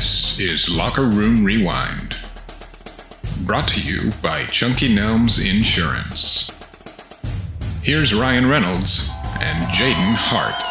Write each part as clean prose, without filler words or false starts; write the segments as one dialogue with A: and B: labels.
A: This is Locker Room Rewind, brought to you by Chunky Nelms Insurance. Here's Ryan Reynolds and Jaden Hart.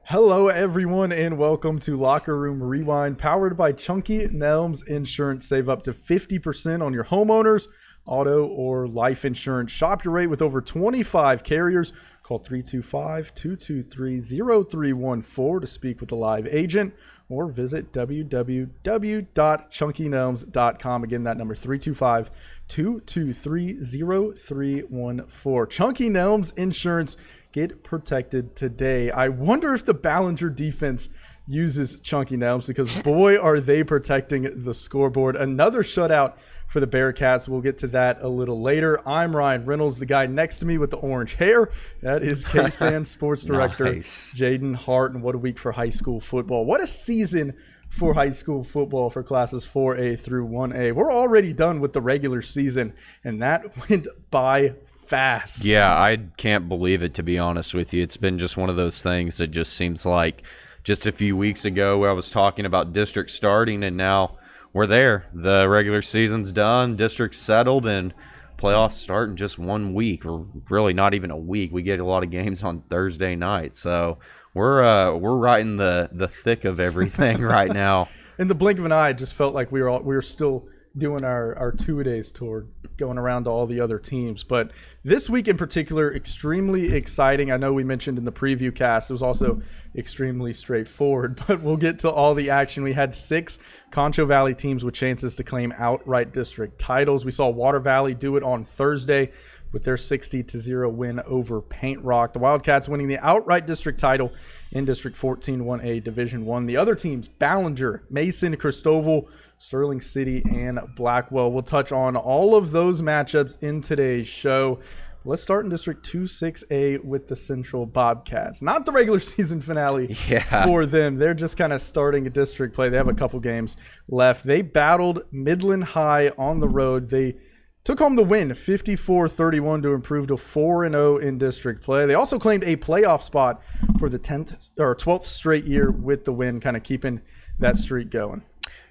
B: Hello, everyone, and welcome to Locker Room Rewind, powered by Chunky Nelms Insurance. Save up to 50% on your homeowners, auto, or life insurance. Shop your rate with over 25 carriers. Call 325-223-0314 to speak with a live agent, or visit www.chunkynelms.com. Again, that number 325-223-0314. Chunky Nelms Insurance. Get protected today. I wonder if the Ballinger defense uses Chunky Nelms, because boy, are they protecting the scoreboard. Another shutout for the Bearcats. We'll get to that a little later. I'm Ryan Reynolds, the guy next to me with the orange hair. That is KSAN Sports Director Jaden Hart. And what a week for high school football. What a season for high school football for classes 4A through 1A. We're already done with the regular season, and that went by fast.
C: Yeah, I can't believe it, to be honest with you. It's been just one of those things that just seems like just a few weeks ago I was talking about district starting, and now we're there. The regular season's done, district's settled, and playoffs start in just 1 week, or really not even a week. We get a lot of games on Thursday night, so we're right in the thick of everything right now.
B: In the blink of an eye, it just felt like we were still doing our two-a-days tour, going around to all the other teams. But this week in particular, extremely exciting. I know we mentioned in the preview cast, it was also extremely straightforward, but we'll get to all the action. We had 6 Concho Valley teams with chances to claim outright district titles. We saw Water Valley do it on Thursday with their 60-0 win over Paint Rock. The Wildcats winning the outright district title in District 14 1A Division 1. The other teams, Ballinger, Mason, Cristoval, Sterling City, and Blackwell. We'll touch on all of those matchups in today's show. Let's start in District 2-6A with the Central Bobcats. Not the regular season finale for them. They're just kind of starting a district play. They have a couple games left. They battled Midland High on the road. They took home the win, 54-31, to improve to 4-0 in district play. They also claimed a playoff spot for the 12th straight year with the win, kind of keeping that streak going.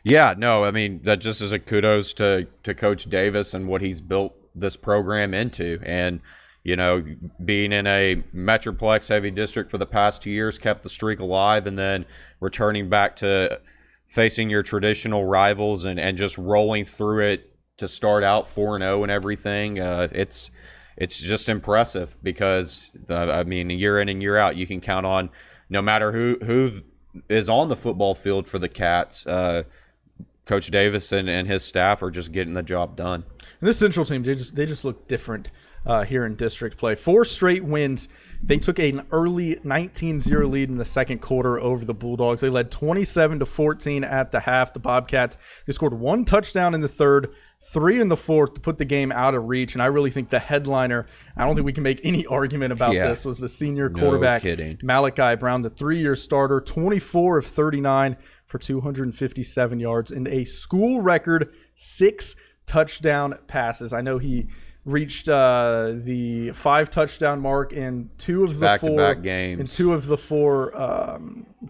C: Yeah, no, I mean, that just is a kudos to Coach Davis and what he's built this program into. And, you know, being in a Metroplex heavy district for the past 2 years kept the streak alive, and then returning back to facing your traditional rivals and just rolling through it to start out 4-0 and everything. It's just impressive, because, I mean, year in and year out, you can count on, no matter who is on the football field for the Cats, Coach Davis and his staff are just getting the job done.
B: And this Central team, they just look different here in district play. 4 straight wins. They took an early 19-0 lead in the second quarter over the Bulldogs. They led 27-14 at the half. The Bobcats, they scored 1 touchdown in the third, 3 in the fourth to put the game out of reach. And I really think the headliner, I don't think we can make any argument about this, was the senior quarterback, Malachi Brown, the 3-year starter, 24 of 39 for 257 yards and a school record 6 touchdown passes. I know he reached the 5 touchdown mark in 2 of the
C: back-to-back games.
B: In 2 of the 4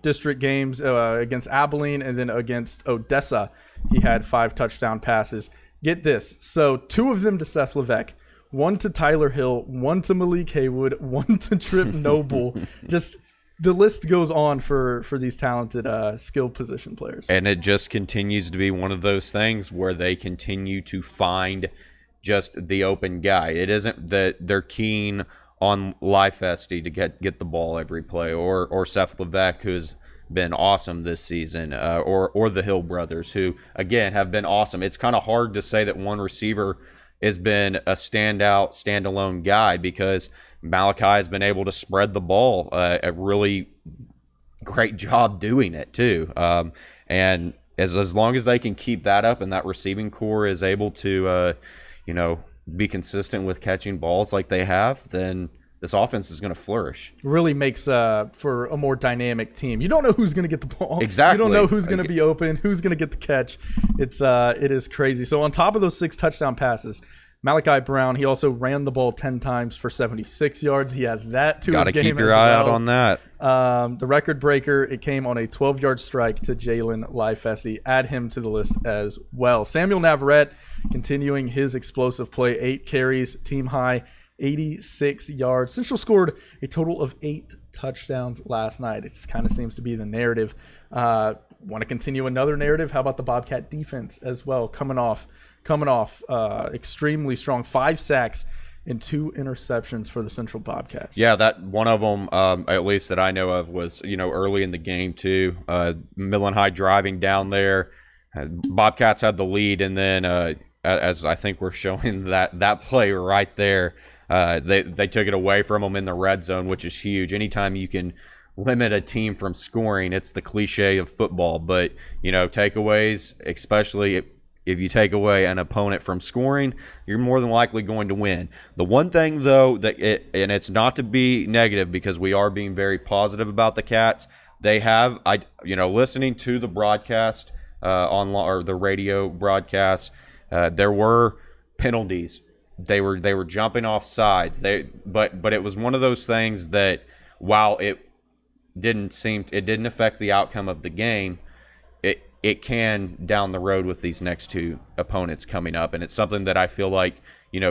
B: district games against Abilene, and then against Odessa, he had 5 touchdown passes. Get this. So 2 of them to Seth Levesque, 1 to Tyler Hill, 1 to Malik Haywood, 1 to Trip Noble. Just the list goes on for these talented skilled position players.
C: And it just continues to be one of those things where they continue to find just the open guy. It isn't that they're keen on Lifesty to get the ball every play, or Seth Levesque, who's been awesome this season, or the Hill brothers, who, again, have been awesome. It's kind of hard to say that one receiver has been a standalone guy, because Malachi has been able to spread the ball a really great job doing it too. And as long as they can keep that up, and that receiving core is able to be consistent with catching balls like they have, then this offense is going to flourish.
B: Really makes for a more dynamic team. You don't know who's going to get the ball.
C: Exactly.
B: You don't know who's going to be open, who's going to get the catch. It is crazy. So on top of those 6 touchdown passes, Malachi Brown, he also ran the ball 10 times for 76 yards. He has that to his game.
C: Got to keep your eye out on that.
B: The record breaker, it came on a 12-yard strike to Jalen Lifesty. Add him to the list as well. Samuel Navarrete continuing his explosive play, 8 carries, team high, 86 yards. Central scored a total of 8 touchdowns last night. It just kind of seems to be the narrative. Want to continue another narrative? How about the Bobcat defense as well? Coming off extremely strong. 5 sacks and 2 interceptions for the Central Bobcats.
C: Yeah, that one of them, at least that I know of, was early in the game too. Midland High driving down there. Bobcats had the lead, and then as I think we're showing that play right there, they took it away from them in the red zone, which is huge. Anytime you can limit a team from scoring, it's the cliche of football. But takeaways, especially if you take away an opponent from scoring, you're more than likely going to win. The one thing, though, and it's not to be negative because we are being very positive about the Cats. They have, listening to the broadcast online or the radio broadcast, there were penalties. They were jumping off sides. But it was one of those things that while it didn't affect the outcome of the game, it can down the road with these next 2 opponents coming up. And it's something that I feel like,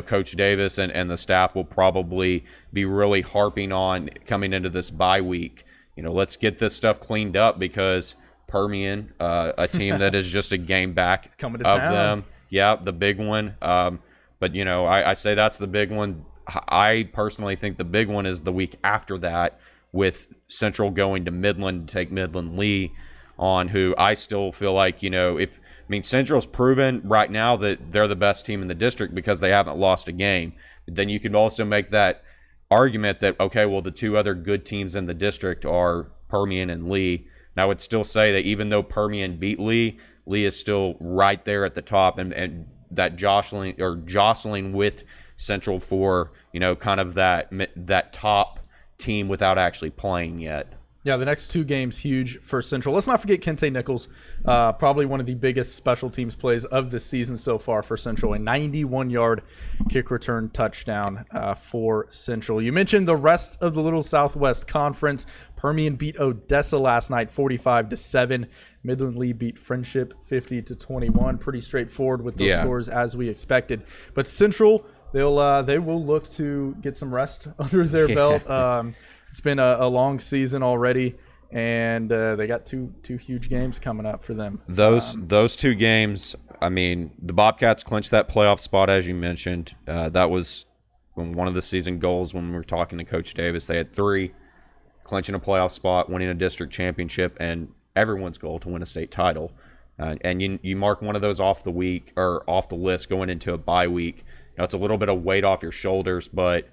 C: Coach Davis and the staff will probably be really harping on coming into this bye week. Let's get this stuff cleaned up because Permian, a team that is just a game back
B: coming to
C: of
B: town.
C: them. Yeah, the big one. But, I say that's the big one. I personally think the big one is the week after that with Central going to Midland to take Midland Lee on, who I still feel like, Central's proven right now that they're the best team in the district because they haven't lost a game. But then you can also make that argument that, okay, well, the 2 other good teams in the district are Permian and Lee. And I would still say that even though Permian beat Lee is still right there at the top and that jostling with Central for, kind of that top team without actually playing yet.
B: Yeah, the next 2 games huge for Central. Let's not forget Kente Nichols, probably one of the biggest special teams plays of the season so far for Central. A 91-yard kick return touchdown for Central. You mentioned the rest of the Little Southwest Conference. Permian beat Odessa last night 45-7. Midland Lee beat Friendship 50-21. Pretty straightforward with those scores as we expected. But Central, they will look to get some rest under their belt. It's been a long season already, and they got two huge games coming up for them.
C: Those 2 games, the Bobcats clinched that playoff spot, as you mentioned. That was one of the season goals when we were talking to Coach Davis. They had 3, clinching a playoff spot, winning a district championship, and everyone's goal to win a state title. And you mark one of those off the week or off the list going into a bye week. It's a little bit of weight off your shoulders, but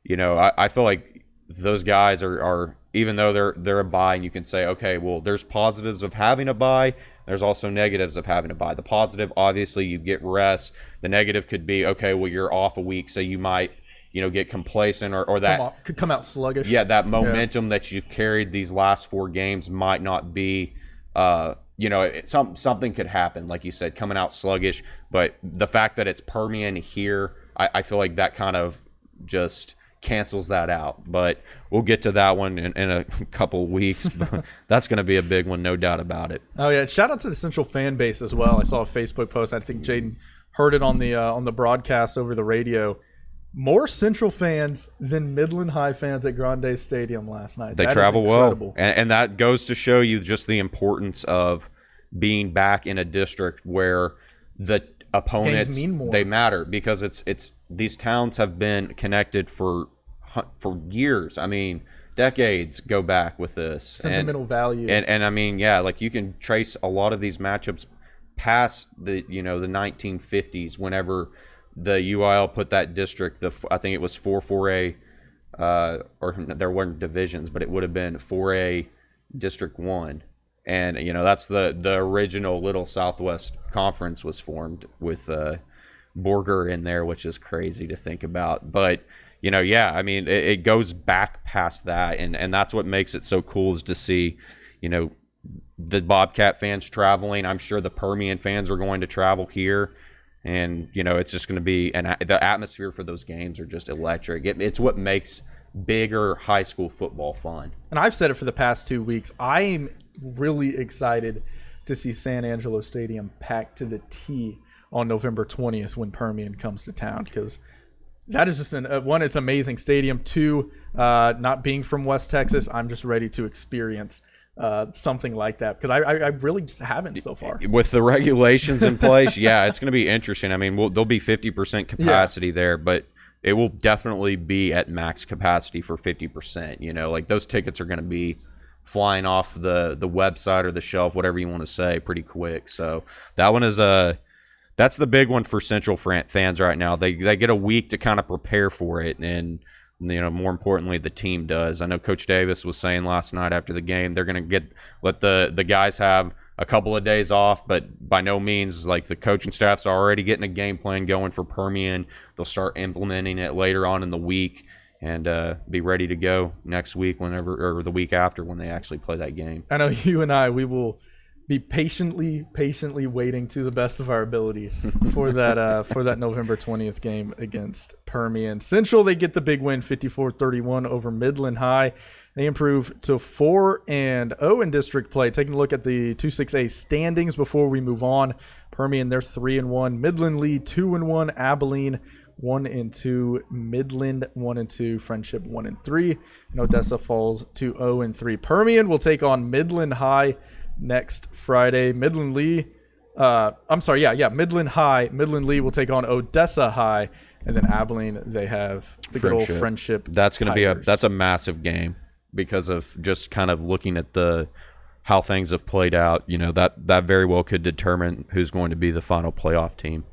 C: I feel like those guys are even though they're a bye, and you can say, okay, well, there's positives of having a bye. There's also negatives of having a bye. The positive, obviously, you get rest. The negative could be, okay, well, you're off a week, so you might, get complacent or that
B: could come out sluggish.
C: Yeah, that momentum that you've carried these last 4 games might not be, something could happen, like you said, coming out sluggish. But the fact that it's Permian here, I feel like that kind of just cancels that out. But we'll get to that one in a couple weeks. But that's going to be a big one, no doubt about it.
B: Oh yeah, shout out to the Central fan base as well. I saw a Facebook post. I think Jaden heard it on the broadcast over the radio. More Central fans than Midland High fans at Grande Stadium last night.
C: They travel well, and that goes to show you just the importance of being back in a district where the opponents they matter, because it's these towns have been connected for years. Decades go back with this
B: sentimental value,
C: and like you can trace a lot of these matchups past the the 1950s, whenever the UIL put that district, I think it was 4A, or there weren't divisions, but it would have been 4A District 1. And, that's the original Little Southwest Conference was formed with Borger in there, which is crazy to think about. But, it goes back past that. And that's what makes it so cool, is to see, the Bobcat fans traveling. I'm sure the Permian fans are going to travel here. And, it's just going to be the atmosphere for those games are just electric. It's what makes bigger high school football fun.
B: And I've said it for the past 2 weeks. I'm really excited to see San Angelo Stadium packed to the T on November 20th when Permian comes to town, because that is just one, it's an amazing stadium. Two, not being from West Texas, I'm just ready to experience something like that, because I really just haven't so far.
C: With the regulations in place, yeah, it's going to be interesting. I mean, there'll be 50% capacity there, but it will definitely be at max capacity for 50%. Like those tickets are going to be flying off the website or the shelf, whatever you want to say, pretty quick. So that one is that's the big one for Central fans right now. They get a week to kind of prepare for it, and more importantly, the team does. I know Coach Davis was saying last night after the game they're going to let the guys have a couple of days off, but by no means, like, the coaching staff's already getting a game plan going for Permian. They'll start implementing it later on in the week and be ready to go next week or the week after when they actually play that game.
B: I know you and we will be patiently waiting to the best of our ability for that November 20th game against Permian. Central, they get the big win, 54-31 over Midland High. They improve to 4-0 in district play. Taking a look at the 2-6A standings before we move on. Permian, they're 3-1. Midland lead 2-1. Abilene 1-2. Midland 1-2. Friendship 1-3. And Odessa falls to 0-3. Permian will take on Midland High next Friday. Midland Lee, Midland High. Midland Lee will take on Odessa High, and then Abilene, they have the good old Friendship.
C: That's going to be that's a massive game because of just kind of looking at how things have played out. That very well could determine who's going to be the final playoff team.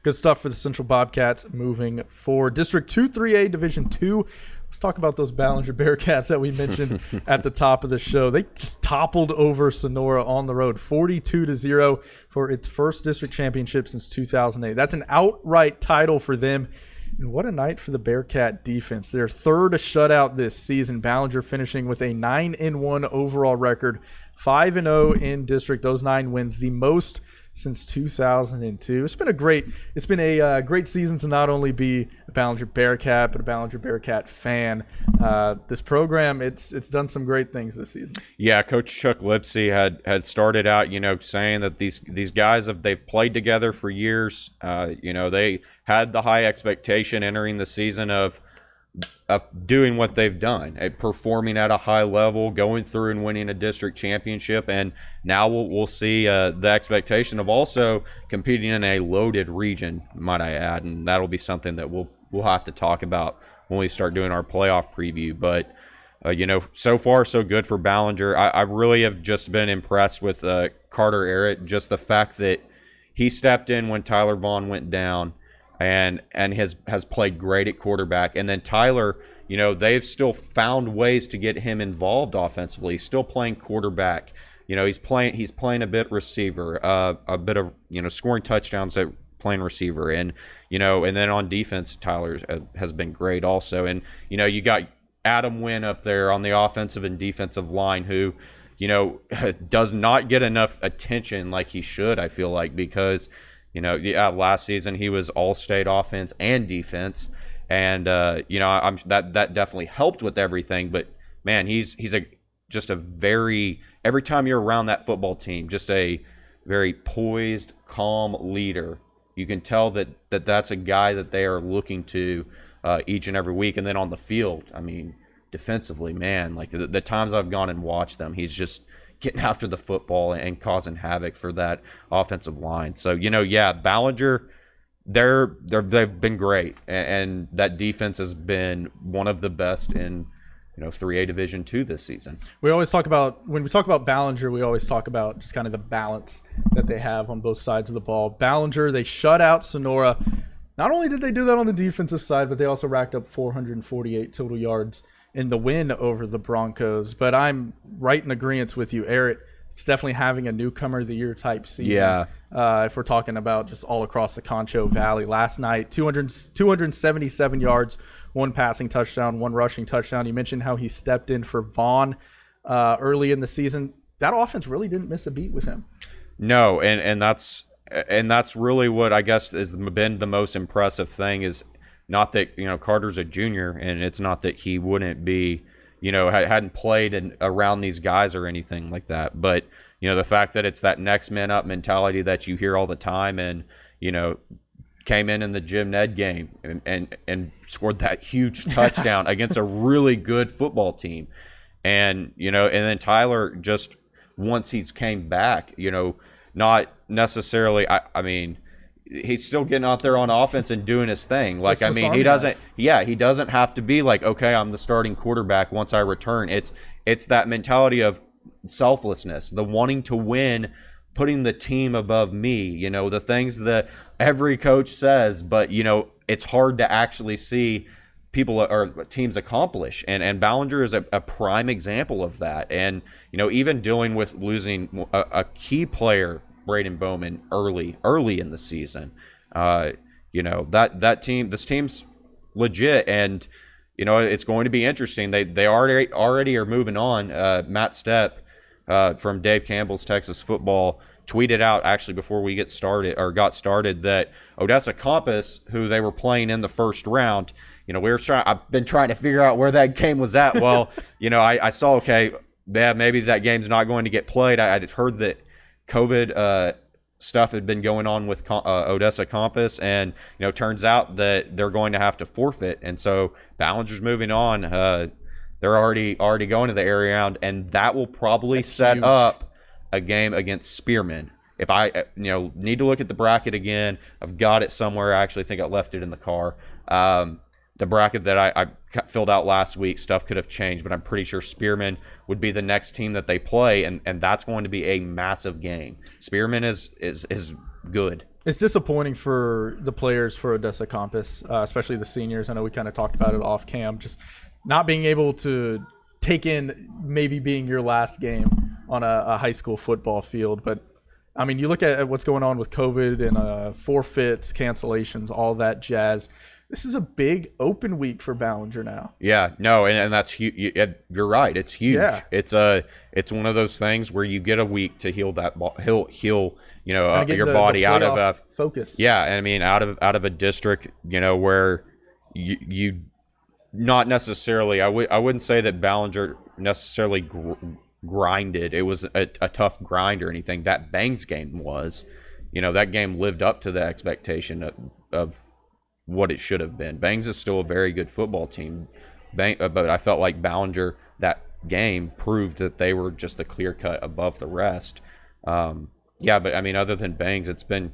B: Good stuff for the Central Bobcats moving forward. District 2 3A Division 2. Let's talk about those Ballinger Bearcats that we mentioned at the top of the show. They just toppled over Sonora on the road, 42-0 for its first district championship since 2008. That's an outright title for them. And what a night for the Bearcat defense. Their third shutout this season. Ballinger finishing with a 9-1 overall record, 5-0 in district. Those 9 wins, the most since 2002. It's been a great season to not only be a Ballinger Bearcat, but a Ballinger Bearcat fan. This program, it's done some great things this season. Yeah,
C: Coach Chuck Lipsey had started out, saying that these guys they've played together for years. They had the high expectation entering the season of doing what they've done, performing at a high level, going through and winning a district championship, and now we'll see the expectation of also competing in a loaded region, might I add, and that'll be something that we'll have to talk about when we start doing our playoff preview. But so far so good for Ballinger. I really have just been impressed with Carter Arrett, just the fact that he stepped in when Tyler Vaughn went down and has played great at quarterback. And then Tyler, they've still found ways to get him involved offensively. He's still playing quarterback. He's playing a bit receiver, a bit of, scoring touchdowns at playing receiver. And, and then on defense, Tyler has been great also. And, you got Adam Wynn up there on the offensive and defensive line who, does not get enough attention like he should, I feel like, because – last season he was all-state offense and defense, and that definitely helped with everything. But man, he's just a very, every time you're around that football team, just a very poised, calm leader. You can tell that's a guy that they are looking to each and every week. And then on the field, I mean, defensively, man, like the times I've gone and watched them, he's just getting after the football and causing havoc for that offensive line. So, Ballinger, they've been great, and that defense has been one of the best in 3A Division 2 this season. We always talk about, when we talk about Ballinger, we always talk about just kind of the balance that they have on both sides of the ball. Ballinger, they shut out Sonora. Not only did they do that on the defensive side, but they also racked up 448 total yards in the win over the Broncos. But I'm right in agreement with you, Eric. It's definitely having a newcomer of the year type season. Yeah. If we're talking about just all across the Concho Valley. Last night, 277 yards, 1 passing touchdown, 1 rushing touchdown. You mentioned how he stepped in for Vaughn early in the season. That offense really didn't miss a beat with him. No, and that's and that's really what I guess has been the most impressive thing is not that, Carter's a junior, and it's not that he wouldn't be, hadn't played around these guys or anything like that. But, the fact that it's that next man up mentality that you hear all the time, and, came in the Jim Ned game and scored that huge touchdown against a really good football team. And, and then Tyler, just once he's came back, not necessarily, I mean, he's still getting out there on offense and doing his thing. Like, I mean, he doesn't have to be like, okay, I'm the starting quarterback once I return. It's that mentality of selflessness, the wanting to win, putting the team above me, the things that every coach says, but, it's hard to actually see people or teams accomplish. And Ballinger is a prime example of that. And, even dealing with losing a key player, Braden Bowman, early in the season, this team's legit. And, it's going to be interesting. They already are moving on. Matt Stepp, from Dave Campbell's Texas Football, tweeted out actually before we got started that Odessa Compass, who they were playing in the first round, I've been trying to figure out where that game was at. Well, I saw, okay, yeah, maybe that game's not going to get played. I had heard that COVID stuff had been going on with Odessa Compass, and turns out that they're going to have to forfeit, and so Ballinger's moving on. They're already going to the area round, and that will probably set up a game against Spearman. If I need to look at the bracket again, I've got it somewhere. I actually think I left it in the car. The bracket that I filled out last week, stuff could have changed, but I'm pretty sure Spearman would be the next team that they play, and that's going to be a massive game. Spearman is good. It's
B: disappointing for the players for Odessa Compass, especially the seniors. I know we kind of talked about it off cam, just not being able to take in maybe being your last game on a high school football field. But I mean, you look at what's going on with COVID and forfeits, cancellations, all that jazz. This is a big open week for Ballinger now.
C: Yeah, no, and that's huge. You're right. It's huge. Yeah. It's one of those things where you get a week to heal that heal your body out of
B: focus.
C: Yeah, I mean out of a district where you not necessarily. I wouldn't say that Ballinger necessarily grinded. It was a tough grind or anything. That Bangs game was, that game lived up to the expectation of what it should have been. Bangs is still a very good football team, but I felt like Ballinger, that game proved that they were just a clear cut above the rest. But I mean, other than Bangs, it's been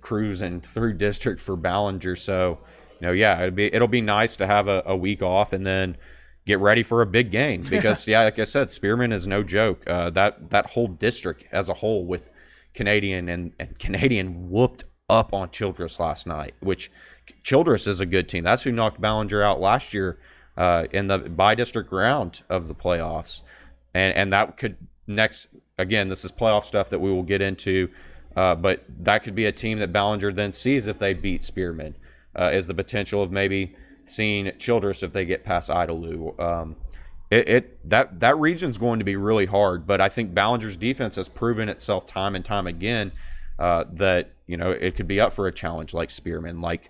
C: cruising through district for Ballinger. So it'll be nice to have a week off and then get ready for a big game because like I said, Spearman is no joke. That whole district as a whole with Canadian and Canadian whooped up on Childress last night, which Childress is a good team. That's who knocked Ballinger out last year in the by-district round of the playoffs. And that could this is playoff stuff that we will get into, but that could be a team that Ballinger then sees if they beat Spearman, is the potential of maybe seeing Childress if they get past Idalou. That region's going to be really hard, but I think Ballinger's defense has proven itself time and time again that it could be up for a challenge like Spearman, like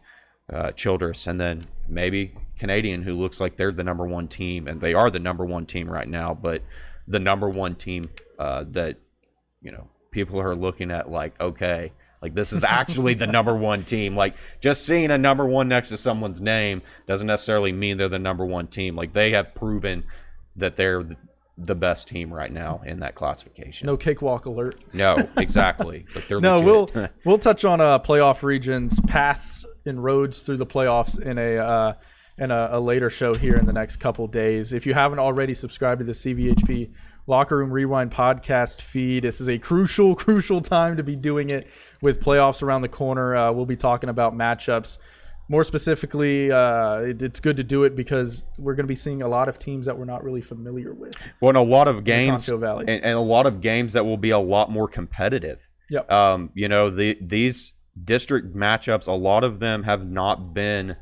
C: Childress, and then maybe Canadian, who looks like they're the number one team, and they are the number one team right now, but the number one team that people are looking at like, okay, like this is actually the number one team. Like just seeing a number one next to someone's name doesn't necessarily mean they're the number one team. Like they have proven that they're the best team right now in that classification.
B: No cakewalk alert.
C: No, exactly. But they're
B: no,
C: legit.
B: we'll touch on playoff regions, paths and roads through the playoffs in a later show here in the next couple days. If you haven't already subscribed to the CVHP Locker Room Rewind podcast feed, this is a crucial time to be doing it with playoffs around the corner. We'll be talking about matchups. More specifically, it's good to do it because we're going to be seeing a lot of teams that we're not really familiar with.
C: Well, and a lot of games,
B: and
C: a lot of games that will be a lot more competitive.
B: Yep.
C: These district matchups, a lot of them have not been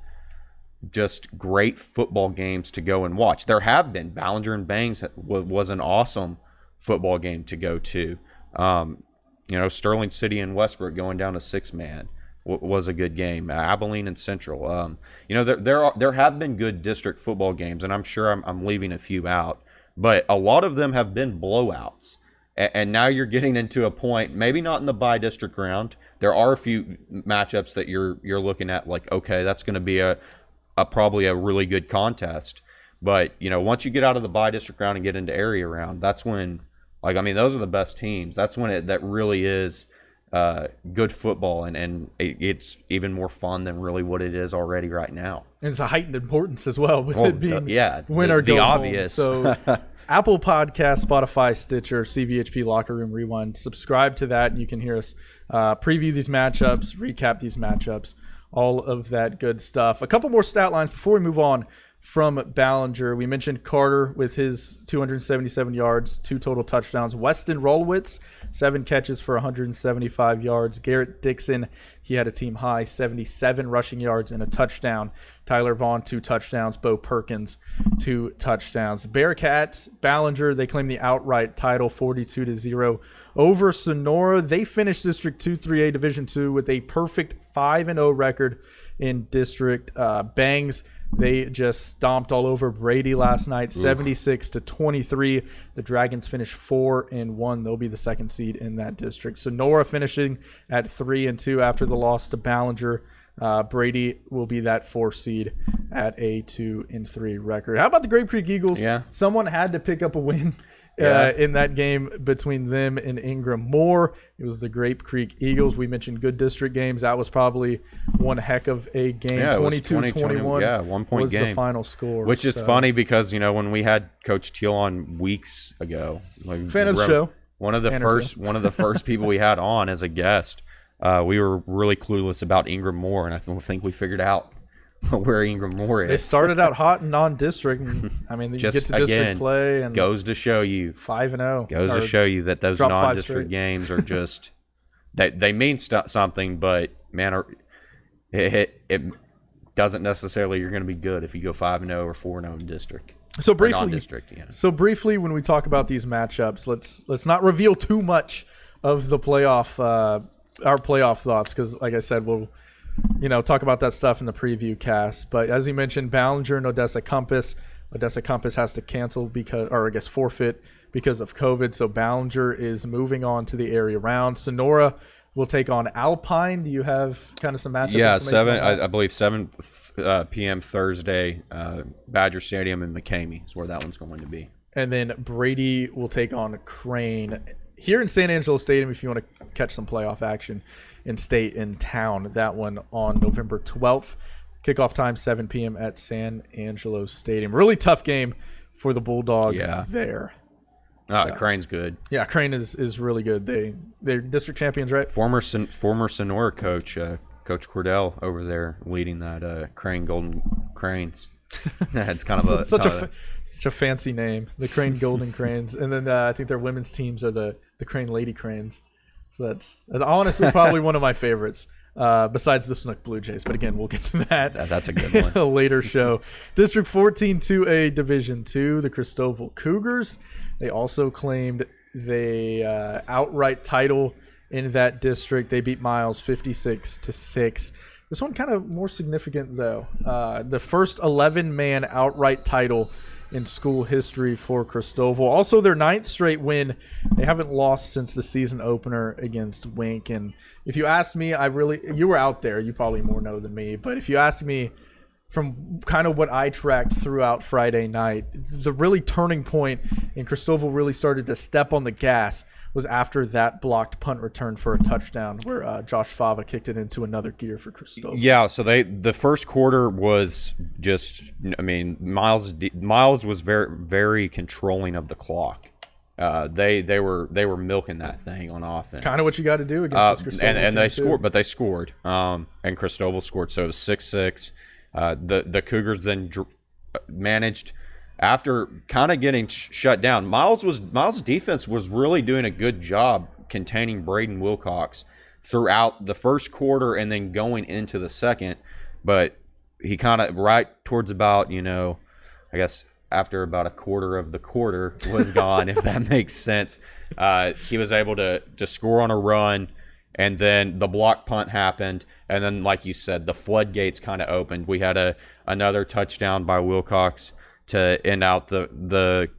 C: just great football games to go and watch. There have been. Ballinger and Bangs was an awesome football game to go to. Sterling City and Westbrook going down to 6-man was a good game. Abilene and Central. There have been good district football games, and I'm sure I'm leaving a few out, but a lot of them have been blowouts. And now you're getting into a point, maybe not in the bi-district round. There are a few matchups that you're looking at like, okay, that's going to be a probably a really good contest. But, once you get out of the bi-district round and get into area round, that's when, those are the best teams. That's when that really is good football, and it's even more fun than really what it is already right now.
B: And it's a heightened importance as well with it being win or
C: the
B: go
C: obvious.
B: Home. So Apple Podcast, Spotify, Stitcher, CVHP Locker Room Rewind. Subscribe to that, and you can hear us preview these matchups, recap these matchups, all of that good stuff. A couple more stat lines before we move on from Ballinger. We mentioned Carter with his 277 yards, 2 total touchdowns. Weston Rolowitz, 7 catches for 175 yards. Garrett Dixon, he had a team high 77 rushing yards and a touchdown. Tyler Vaughn, 2 touchdowns. Bo Perkins, 2 touchdowns. Bearcats, Ballinger, they claim the outright title 42-0 over Sonora. They finished District 2-3A Division II with a perfect 5-0 record in District. Bangs, they just stomped all over Brady last night, 76-23. The Dragons finished 4-1. They'll be the 2nd seed in that district. Sonora finishing at 3-2 after the loss to Ballinger. Brady will be that 4th seed at a 2-3 record. How about the Grape Creek Eagles?
C: Yeah.
B: Someone had to pick up a win in that game between them and Ingram Moore. It was the Grape Creek Eagles. We mentioned good district games. That was probably one heck of a game.
C: Yeah,
B: 22-21
C: yeah, 1-point
B: was
C: game.
B: the final score.
C: Which is funny because, when we had Coach Teal on weeks ago.
B: Fan of the show.
C: One of the first people we had on as a guest, we were really clueless about Ingram Moore, and I think we figured out where Ingram Moore is.
B: They started out hot in non-district. And, you get to district play. And
C: goes to show you.
B: 5-0.
C: Goes to show you that those non-district games are just they mean something, but, man, it doesn't necessarily you're going to be good if you go 5-0 or 4-0 in district.
B: So briefly,
C: non-district,
B: when we talk about these matchups, let's not reveal too much of the playoff our playoff thoughts, because like I said, we'll talk about that stuff in the preview cast. But as you mentioned, Ballinger and Odessa Compass has to cancel forfeit because of COVID. So Ballinger is moving on to the area round. Sonora will take on Alpine. Do you have kind of some matchup?
C: Yeah, 7 p.m. Thursday, Badger Stadium in McCamey is where that one's going to be. And
B: then Brady will take on Crane here in San Angelo Stadium if you want to catch some playoff action and stay in town. That one on November 12th. Kickoff time 7 p.m. at San Angelo Stadium. Really tough game for the Bulldogs there.
C: Crane's good.
B: Yeah, Crane is really good. They're district champions, right?
C: Former Sonora coach, Coach Cordell over there leading that Crane Golden Cranes. It's kind of
B: such a fancy name, the Crane Golden Cranes. And then I think their women's teams are the Crane Lady Cranes. So that's honestly probably one of my favorites, besides the Snook Blue Jays. But again, we'll get to that.
C: That's a good one.
B: In a later show. District 14 2A Division II, the Christoval Cougars. They also claimed the outright title in that district. They beat Miles 56-6. This one kind of more significant, though. The first 11-man outright title in school history for Christoval. Also, their 9th straight win. They haven't lost since the season opener against Wink. And if you ask me, you were out there. You probably more know than me. But if you ask me, from kind of what I tracked throughout Friday night, the really turning point and Christoval really started to step on the gas was after that blocked punt return for a touchdown where Josh Fava kicked it into another gear for Christoval.
C: Yeah, so the first quarter was just, Miles was very, very controlling of the clock. They were milking that thing on offense.
B: Kind of what you got to do against this Christoval
C: and they scored, but they scored. And Christoval scored, so it was 6-6. The Cougars then managed, after kind of getting shut down. Miles' defense was really doing a good job containing Braden Wilcox throughout the first quarter and then going into the second. But he kind of right towards about, I guess after about a quarter of the quarter was gone, if that makes sense. He was able to score on a run, and then the block punt happened, and then, like you said, the floodgates kind of opened. We had another touchdown by Wilcox to end out the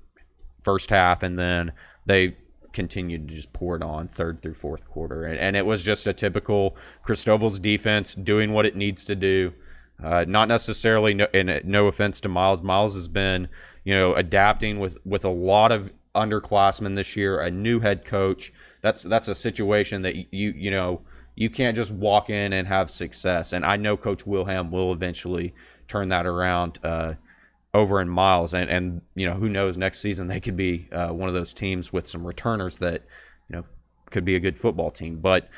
C: first half, and then they continued to just pour it on third through fourth quarter. And it was just a typical Cristoval's defense doing what it needs to do. Not necessarily, no offense to Miles. Miles has been, adapting with a lot of underclassmen this year, a new head coach. That's a situation that you can't just walk in and have success. And I know Coach Wilhelm will eventually turn that around over in Miles. And who knows, next season they could be one of those teams with some returners that, could be a good football team. But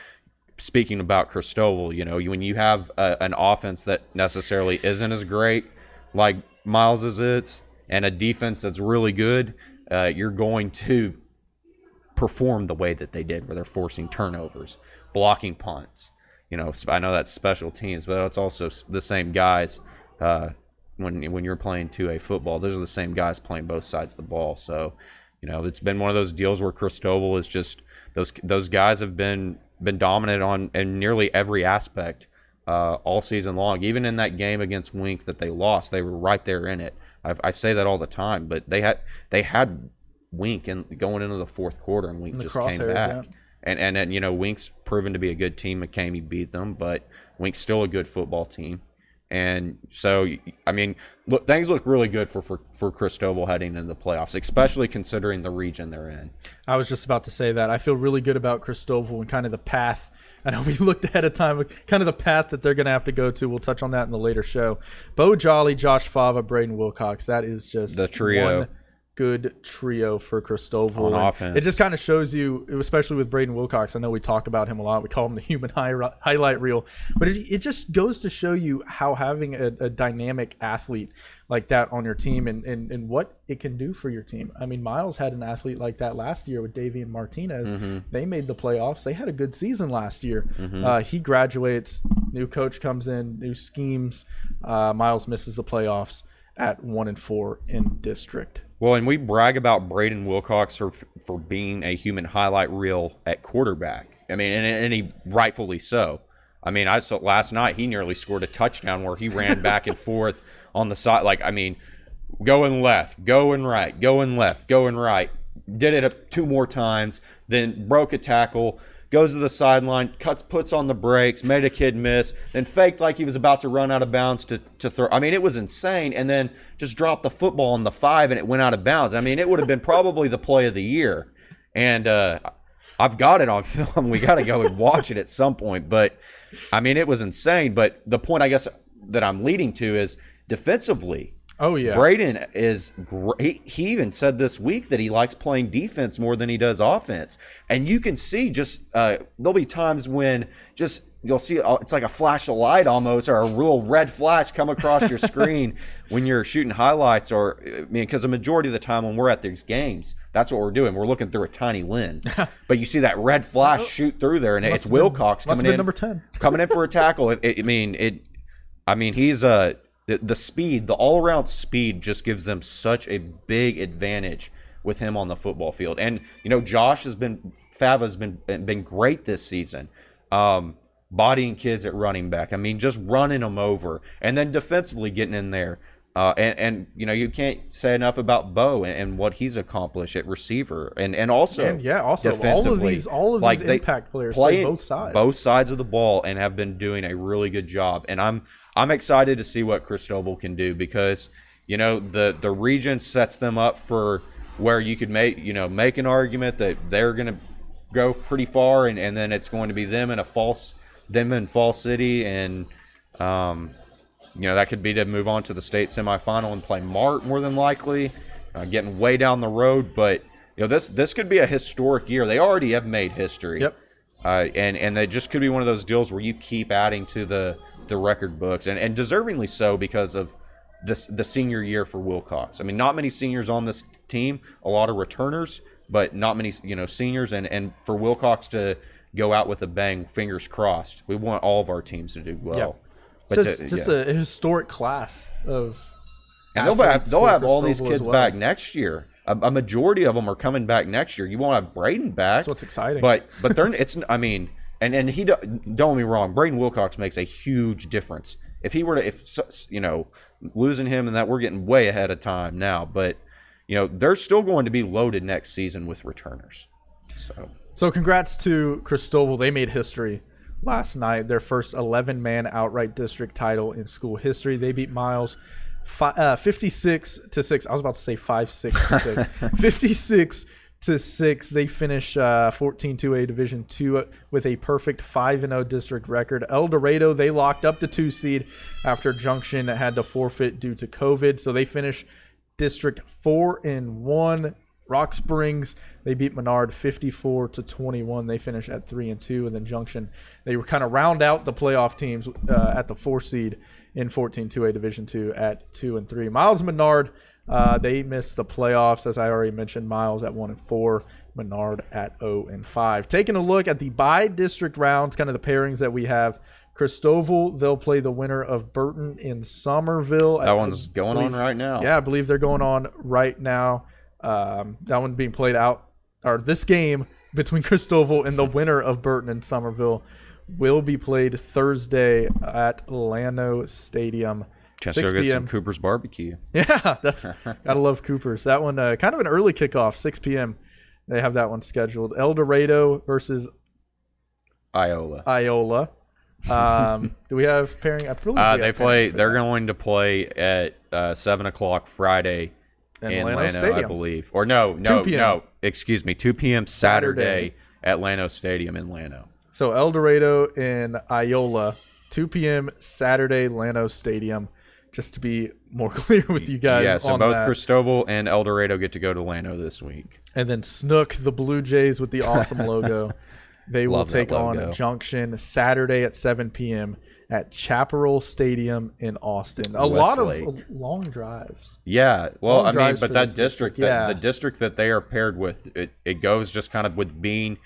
C: speaking about Cristoval, when you have an offense that necessarily isn't as great like Miles's is, and a defense that's really good, you're going to perform the way that they did, where they're forcing turnovers, blocking punts. I know that's special teams, but it's also the same guys. When you're playing 2A football, those are the same guys playing both sides of the ball. So, it's been one of those deals where Cristoval is just those guys have been dominant in nearly every aspect all season long. Even in that game against Wink that they lost, they were right there in it. I say that all the time, but they had Wink going into the fourth quarter, and Wink just came back. Yeah. And then Wink's proven to be a good team. McCamey beat them, but Wink's still a good football team. And so, look, things look really good for Cristoval heading into the playoffs, especially considering the region they're in. I
B: was just about to say that. I feel really good about Cristoval and kind of the path. I know we looked ahead of time, kind of the path that they're going to have to go to. We'll touch on that in the later show. Bo Jolly, Josh Fava, Braden Wilcox. That is just
C: the trio.
B: One good trio for Cristoval
C: on offense.
B: It just kind of shows you, especially with Braden Wilcox. I know we talk about him a lot. We call him the human highlight reel, but it just goes to show you how having a dynamic athlete like that on your team and what it can do for your team. Miles had an athlete like that last year with Davian Martinez. Mm-hmm. They made the playoffs. They had a good season last year. Mm-hmm. He graduates, new coach comes in, new schemes. Miles misses the playoffs at 1-4 in district.
C: Well, and we brag about Braden Wilcox for being a human highlight reel at quarterback. And he rightfully so. I saw last night he nearly scored a touchdown where he ran back and forth on the side. Going left, going right, going left, going right. Did it 2 more times, then broke a tackle, goes to the sideline, puts on the brakes, made a kid miss, then faked like he was about to run out of bounds to throw. It was insane, and then just dropped the football on the 5 and it went out of bounds. It would have been probably the play of the year. And I've got it on film. We got to go and watch it at some point. But, it was insane. But the point, I guess, that I'm leading to is defensively.
B: Oh, yeah.
C: Braden is great. He even said this week that he likes playing defense more than he does offense. And you can see there'll be times when you'll see it's like a flash of light almost, or a real red flash come across your screen when you're shooting highlights. Because the majority of the time when we're at these games, that's what we're doing. We're looking through a tiny lens. But you see that red flash shoot through there, and it's Wilcox coming in.
B: Number 10.
C: Coming in for a tackle. He's the speed, the all-around speed just gives them such a big advantage with him on the football field. And, Fava's been great this season, bodying kids at running back. Just running them over. And then defensively getting in there. You can't say enough about Bo and what he's accomplished at receiver. And also defensively.
B: All of these impact players play both sides.
C: Both sides of the ball and have been doing a really good job. And I'm excited to see what Cristoval can do because, the region sets them up for where you could make an argument that they're going to go pretty far and then it's going to be them in Fall City and, that could be to move on to the state semifinal and play Mart more than likely, getting way down the road. But, this could be a historic year. They already have made history.
B: Yep.
C: And they just could be one of those deals where you keep adding to the record books, and deservingly so because of the senior year for Wilcox. Not many seniors on this team, a lot of returners, but not many seniors, and for Wilcox to go out with a bang, fingers crossed. We want all of our teams to do well.
B: Yeah. But just a historic class of
C: And
B: athletes
C: they'll
B: for
C: have all these
B: Cristobal
C: kids
B: as well.
C: back next year. A majority of them are coming back next year. You won't have Braden back.
B: That's what's exciting.
C: But they're and he don't get me wrong. Braden Wilcox makes a huge difference. If he were to losing him and that, we're getting way ahead of time now. But they're still going to be loaded next season with returners.
B: So congrats to Cristobal. They made history last night. Their first 11-man outright district title in school history. They beat Miles 56-6. I was about to say 5-6 to 6. 56-6. They finish 14-2A Division II with a perfect 5-0 district record. El Dorado, they locked up the 2 seed after Junction had to forfeit due to COVID. So they finish district 4-1. Rock Springs, they beat Menard 54-21. They finish at 3-2, and then Junction, they were kind of round out the playoff teams at the 4 seed in 14-2A Division II at 2-3. Miles Menard, they missed the playoffs, as I already mentioned. Miles at 1-4, Menard at 0-5. Taking a look at the by-district rounds, kind of the pairings that we have. Cristobal, they'll play the winner of Burton in Somerville.
C: That one's going on right now.
B: Yeah, I believe they're going on right now. That one being played out, or this game between Cristobal and the winner of Burton and Somerville will be played Thursday at Llano Stadium.
C: Can
B: 6
C: still get some
B: p.m.
C: Cooper's barbecue.
B: Yeah, that's gotta love Cooper's. That one kind of an early kickoff, 6 p.m. They have that one scheduled. El Dorado versus Iola. Do we have pairing? I believe
C: They're going to play at 7:00 Friday. In
B: Llano
C: Llano,
B: Stadium.
C: I believe. Or no,
B: 2 p.m.
C: excuse me, 2 p.m. Saturday at Llano Stadium in Llano.
B: So El Dorado and Iola, 2 p.m. Saturday, Llano Stadium. Just to be more clear with you guys.
C: Yeah, so
B: on
C: both
B: that.
C: Cristobal and El Dorado get to go to Llano this week.
B: And then Snook, the Blue Jays with the awesome logo. They will take on Junction Saturday at 7 p.m. at Chaparral Stadium in Austin. A lot of long drives.
C: Yeah, well,
B: Long drives
C: but
B: for
C: that
B: this
C: district, the district that they are paired with, it goes just kind of with being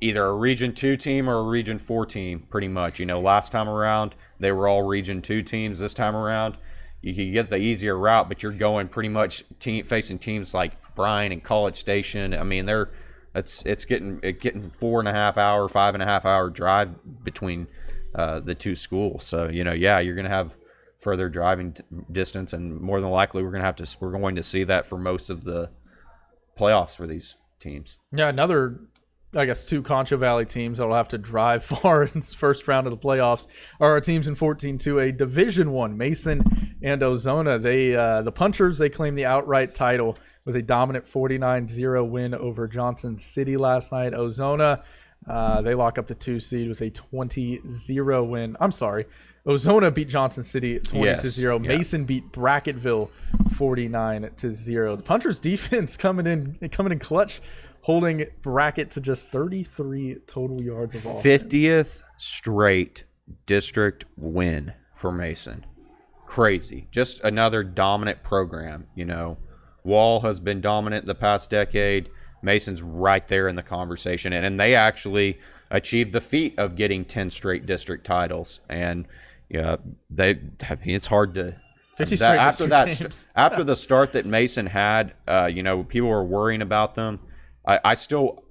C: either a Region 2 team or a Region 4 team, pretty much. Last time around, they were all Region 2 teams. This time around, you can get the easier route, but you're going pretty much facing teams like Bryan and College Station. I mean, it's getting 4.5 hour, 5.5 hour drive between the two schools. So you're going to have further driving distance, and more than likely we're going to see that for most of the playoffs for these teams.
B: Yeah, another, I guess, 2 Concho Valley teams that will have to drive far in this first round of the playoffs are our teams in 14-2A Division I, Mason and Ozona. The Punchers, they claim the outright title with a dominant 49-0 win over Johnson City last night. Ozona, they lock up the 2 seed with a 20-0 win. I'm sorry. Ozona beat Johnson City 20-0.
C: Yeah.
B: Mason beat Brackettville 49-0. The Punchers defense coming in clutch, holding Brackett to just 33 total yards of offense.
C: 50th straight district win for Mason. Crazy. Just another dominant program, Wall has been dominant the past decade. Mason's right there in the conversation, and they actually achieved the feat of getting 10 straight district titles. And it's hard to
B: 50 straight
C: after
B: district
C: that
B: games.
C: after the start that Mason had. People were worrying about them.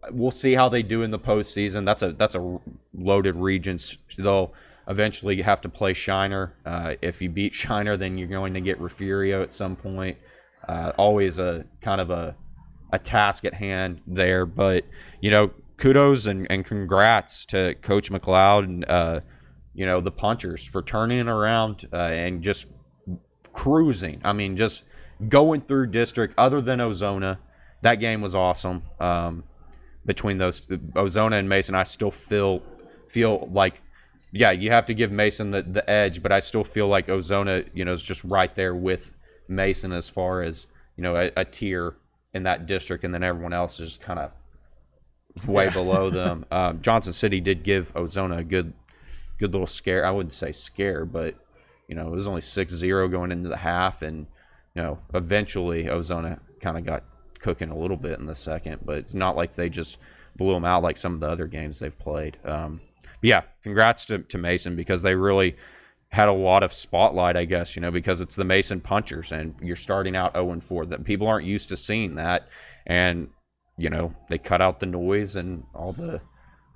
C: We'll see how they do in the postseason. That's a loaded region. They'll eventually have to play Shiner. If you beat Shiner, then you're going to get Refugio at some point. Always a kind of a task at hand there, but kudos and congrats to Coach McLeod and the Punchers for turning it around and just cruising. I mean, just going through district. Other than Ozona, that game was awesome. Between those Ozona and Mason, I still feel like, yeah, you have to give Mason the edge, but I still feel like Ozona, is just right there with Mason as far as a tier in that district, and then everyone else is kind of way below them. Johnson City did give Ozona a good little scare. I wouldn't say scare, but it was only 6-0 going into the half, and eventually Ozona kind of got cooking a little bit in the second, but it's not like they just blew them out like some of the other games they've played. But yeah, congrats to Mason, because they really had a lot of spotlight, I guess, because it's the Mason Punchers, and you're starting out 0-4. That people aren't used to seeing that, and they cut out the noise and all the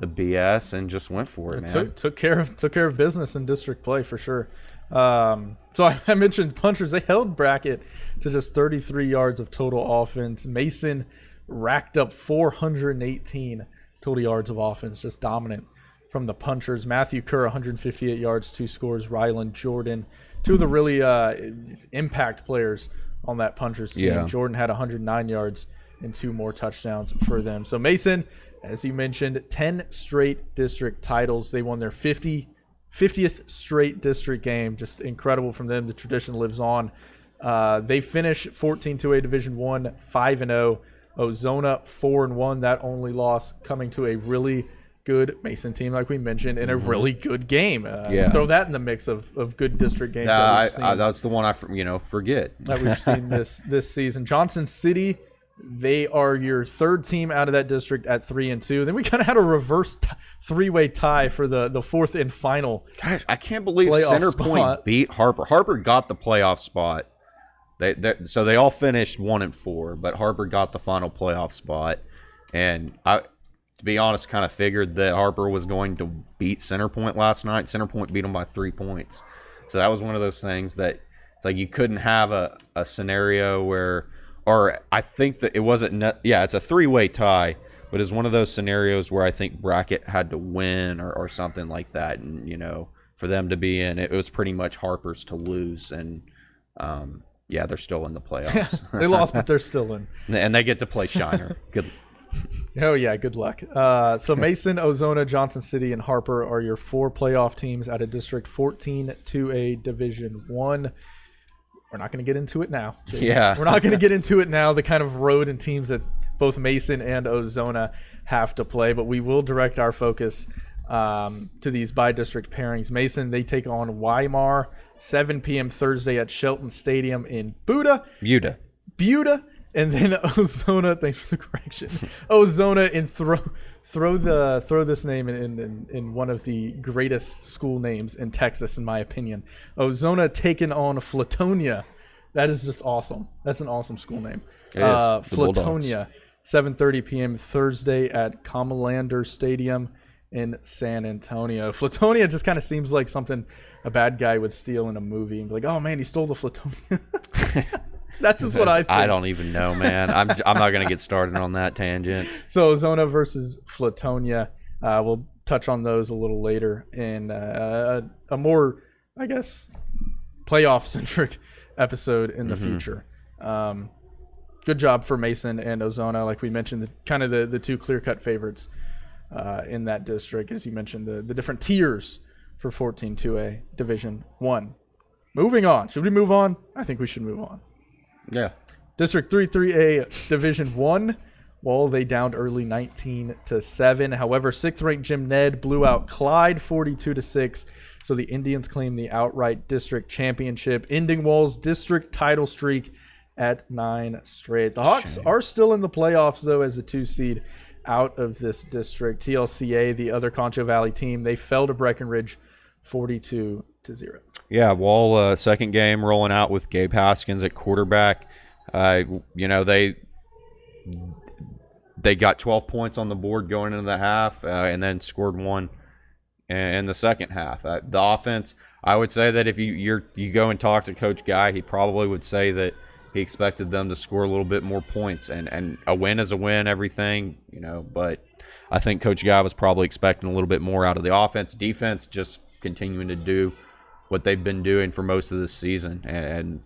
C: BS and just went for it, man.
B: Took care of business in district play for sure. So I mentioned Punchers. They held Brackett to just 33 yards of total offense. Mason racked up 418 total yards of offense, just dominant from the Punchers. Matthew Kerr, 158 yards, 2 scores. Ryland Jordan, 2 of the really impact players on that Punchers team.
C: Yeah.
B: Jordan had 109 yards and 2 more touchdowns for them. So Mason, as you mentioned, 10 straight district titles. They won their 50th straight district game. Just incredible from them. The tradition lives on. They finish 14-2A Division I, 5-0. Ozona 4-1. That only loss coming to a really good Mason team, like we mentioned, in a really good game. Throw that in the mix of good district games.
C: That's the one I forget
B: that we've seen this season. Johnson City, they are your third team out of that district at 3-2. Then we kind of had a reverse 3-way tie for the fourth and final.
C: Gosh, I can't believe Centerpoint beat Harper. Harper got the playoff spot. So they all finished 1-4, but Harper got the final playoff spot. And I, to be honest, kind of figured that Harper was going to beat Centerpoint last night. Centerpoint beat them by 3 points. So that was one of those things that it's like you couldn't have a scenario where, or I think that it wasn't, it's a 3-way tie, but it's one of those scenarios where I think Brackett had to win or something like that. And, for them to be in, it was pretty much Harper's to lose. And, they're still in the playoffs.
B: They lost, but they're still in.
C: And they get to play Shiner. Good.
B: Oh, yeah, good luck. So Mason, Ozona, Johnson City, and Harper are your 4 playoff teams out of District 14 2A Division 1. We're not going to get into it now.
C: Yeah.
B: We're not going to get into it now, the kind of road and teams that both Mason and Ozona have to play, but we will direct our focus to these by-district pairings. Mason, they take on Weimar, 7 p.m. Thursday at Shelton Stadium in Buda. And then Ozona, thanks for the correction. Ozona, and throw this name in one of the greatest school names in Texas, in my opinion. Ozona taking on Flatonia. That is just awesome. That's an awesome school name. Flatonia, 7:30 p.m. Thursday at Comalander Stadium in San Antonio. Flatonia just kind of seems like something a bad guy would steal in a movie and be like, oh man, he stole the Flatonia. That's just what I think.
C: I don't even know, man. I'm not going to get started on that tangent.
B: So Ozona versus Flatonia. We'll touch on those a little later in a more, I guess, playoff-centric episode in the future. Good job for Mason and Ozona. Like we mentioned, the 2 clear-cut favorites in that district. As you mentioned, the different tiers for 14-2A Division 1. Moving on. Should we move on? I think we should move on.
C: Yeah.
B: District 3-3A Division 1. Well, they downed early 19-7. However, 6th-ranked Jim Ned blew out Clyde 42-6. So the Indians claim the outright district championship, ending Wall's district title streak at 9 straight. The Hawks are still in the playoffs, though, as the 2 seed out of this district. TLCA, the other Concho Valley team, they fell to Breckenridge 42-0.
C: Yeah, Wall, second game rolling out with Gabe Haskins at quarterback. They got 12 points on the board going into the half, and then scored 1 in the second half. The offense, I would say that if you go and talk to Coach Guy, he probably would say that he expected them to score a little bit more points, and a win is a win, everything, but I think Coach Guy was probably expecting a little bit more out of the offense. Defense just continuing to do what they've been doing for most of this season. And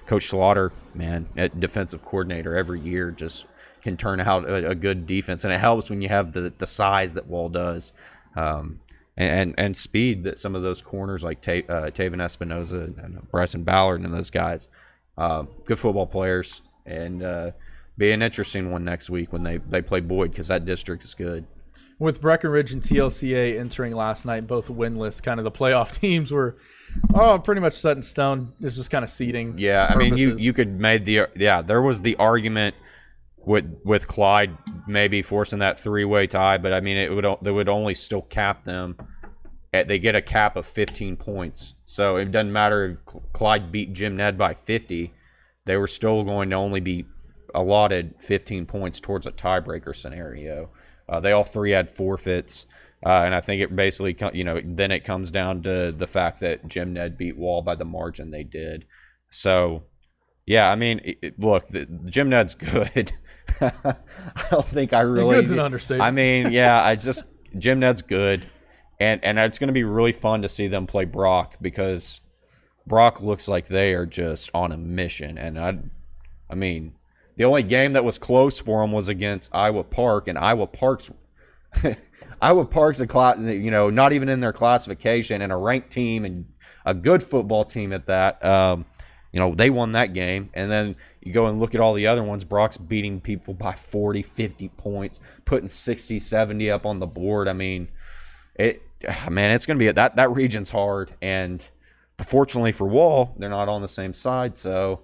C: Coach Slaughter, man, at defensive coordinator every year, just can turn out a good defense. And it helps when you have the size that Wall does and speed that some of those corners like Taven Espinoza and Bryson Ballard and those guys, good football players. And be an interesting one next week when they play Boyd, because that district is good.
B: With Breckenridge and TLCA entering last night, both winless, kind of the playoff teams were pretty much set in stone. It's just kind of seeding.
C: Yeah, I mean, you could made there was the argument with Clyde maybe forcing that 3-way tie, but I mean, they would only still cap them they get a cap of 15 points. So it doesn't matter if Clyde beat Jim Ned by 50, they were still going to only be allotted 15 points towards a tiebreaker scenario. They all three had forfeits, and I think it basically, then it comes down to the fact that Jim Ned beat Wall by the margin they did. So, yeah, I mean, look, Jim Ned's good. I don't think I really.
B: Good's an understatement.
C: I mean, yeah, Jim Ned's good, and it's going to be really fun to see them play Brock, because Brock looks like they are just on a mission, and I mean. The only game that was close for them was against Iowa Park, and Iowa Park's not even in their classification, and a ranked team and a good football team at that. They won that game, and then you go and look at all the other ones. Brock's beating people by 40, 50 points, putting 60, 70 up on the board. I mean, it's going to be that region's hard, and fortunately for Wall, they're not on the same side, so.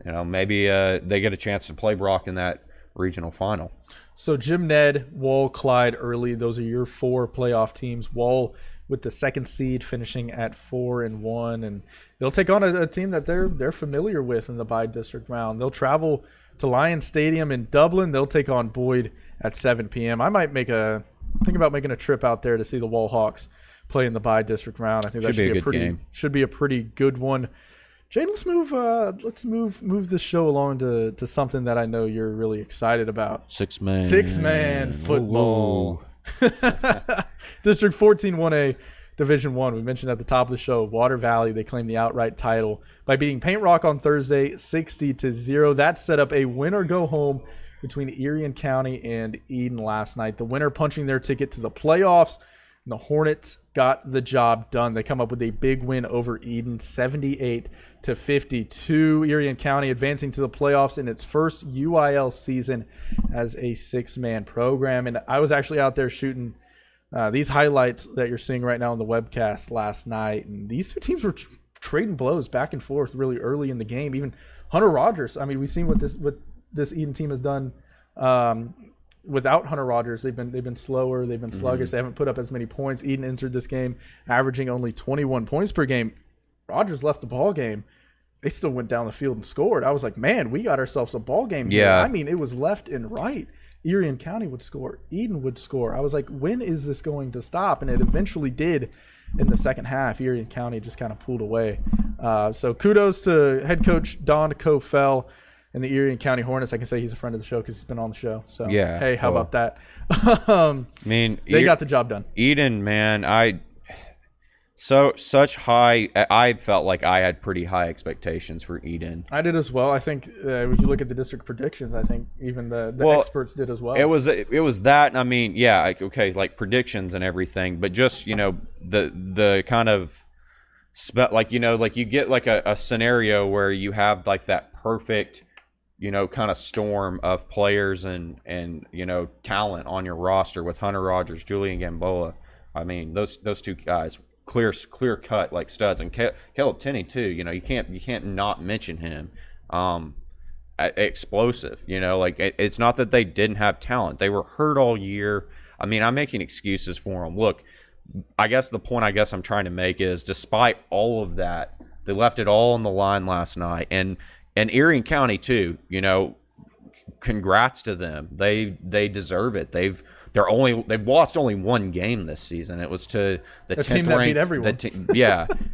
C: Maybe they get a chance to play Brock in that regional final.
B: So Jim Ned, Wall, Clyde, early. Those are your 4 playoff teams. Wall with the 2nd seed finishing at 4-1, and they'll take on a team that they're familiar with in the bi-district round. They'll travel to Lions Stadium in Dublin. They'll take on Boyd at 7 p.m. I might think about making a trip out there to see the Wall Hawks play in the bi-district round. I think that should be a pretty good one. Jane, let's move the show along to something that I know you're really excited about. Six-man football. District 14 1A Division 1. We mentioned at the top of the show, Water Valley, they claimed the outright title by beating Paint Rock on Thursday 60-0. That set up a win-or-go-home between Erie and County and Eden last night. The winner punching their ticket to the playoffs. And the Hornets got the job done. They come up with a big win over Eden, 78-52. Erie and County advancing to the playoffs in its first UIL season as a 6-man program. And I was actually out there shooting these highlights that you're seeing right now on the webcast last night. And these two teams were trading blows back and forth really early in the game. Even Hunter Rogers. I mean, we've seen what this Eden team has done. Without Hunter Rogers, they've been slower, they've been sluggish, They haven't put up as many points. Eden entered this game averaging only 21 points per game. Rogers left the ball game. They still went down the field and scored. I was like, man, we got ourselves a ball game here. I mean, it was left and right. Erie and County would score. Eden would score. I was like, when is this going to stop? And it eventually did in the second half. Erie and County just kind of pulled away. So kudos to head coach Don Cofell and the Erie and County Hornets. I can say he's a friend of the show because he's been on the show. So,
C: yeah,
B: hey, how about that?
C: I mean,
B: they got the job done.
C: Eden, man, I felt like I had pretty high expectations for Eden.
B: I did as well. I think when you look at the district predictions, I think even the experts did as well.
C: It was that. I mean, yeah, like predictions and everything, but just the kind of like you get like a scenario where you have like that perfect kind of storm of players and talent on your roster with Hunter Rogers, Julian Gamboa. I mean, those two guys, clear cut like studs, and Caleb Tenney too. You can't not mention him. Explosive. It's not that they didn't have talent; they were hurt all year. I mean, I'm making excuses for them. Look, I guess the point I'm trying to make is, despite all of that, they left it all on the line last night, and Erie and County too. Congrats to them. They deserve it. They've lost only one game this season. It was to the 10th
B: team that
C: ranked,
B: beat everyone.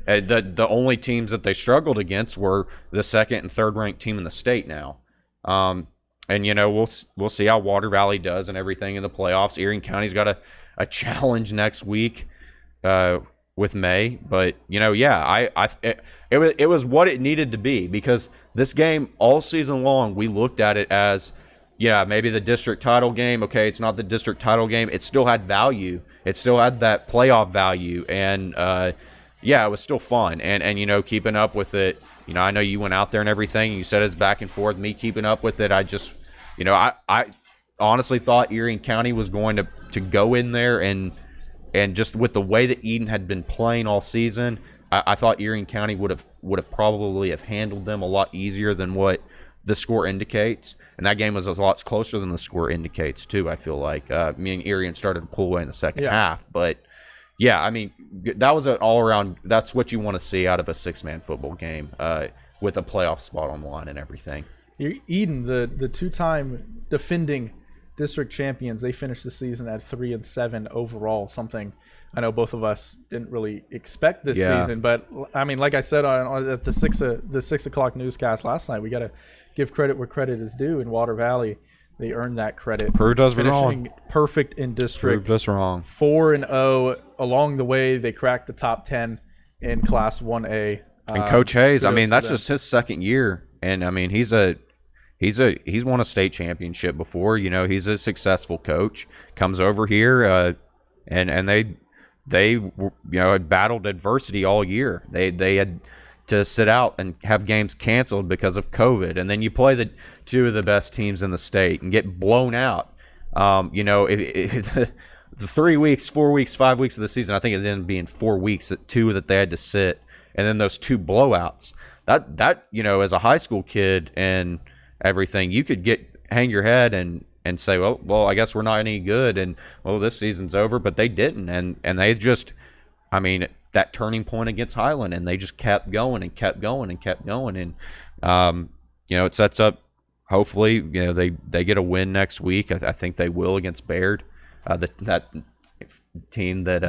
C: The only teams that they struggled against were the second and third ranked team in the state now. And we'll see how Water Valley does and everything in the playoffs. Erie and County's got a challenge next week with May, but it was what it needed to be, because this game all season long we looked at it as maybe the district title game. Okay, it's not the district title game. It still had value. It still had that playoff value, and it was still fun. And keeping up with it. I know you went out there and everything. And you said it's back and forth. Me keeping up with it, I just I honestly thought Erie and County was going to go in there and just with the way that Eden had been playing all season, I thought Erie and County would have probably have handled them a lot easier than what the score indicates. And that game was a lot closer than the score indicates too. I feel like me and Erie started to pull away in the second half, but Yeah, I mean, that was an all-around – that's what you want to see out of a six-man football game with a playoff spot on the line and everything.
B: Eden, the two-time defending district champions, they finished the season at 3-7 overall, something I know both of us didn't really expect this season. But, I mean, like I said at the 6 o'clock newscast last night, we got to give credit where credit is due. In Water Valley, they earned that credit.
C: Proved us
B: finishing
C: wrong.
B: Perfect in district.
C: Proved us wrong.
B: 4-0. Along the way, they cracked the top 10 in Class 1A.
C: And Coach Hayes, I mean, that's just his second year. And, I mean, he's won a state championship before. You know, he's a successful coach. Comes over here, and they you know, had battled adversity all year. They had to sit out and have games canceled because of COVID, and then you play the two of the best teams in the state and get blown out. You know, if the 3 weeks, 4 weeks, 5 weeks of the season, I think it ended up being 4 weeks, that they had to sit, and then those two blowouts. That you know, as a high school kid and everything, you could hang your head and say, well, I guess we're not any good, and well, this season's over. But they didn't, and they just, I mean, that turning point against Highland, and they just kept going and kept going and kept going, and you know, it sets up. Hopefully, you know, they get a win next week. I think they will against Baird. That team that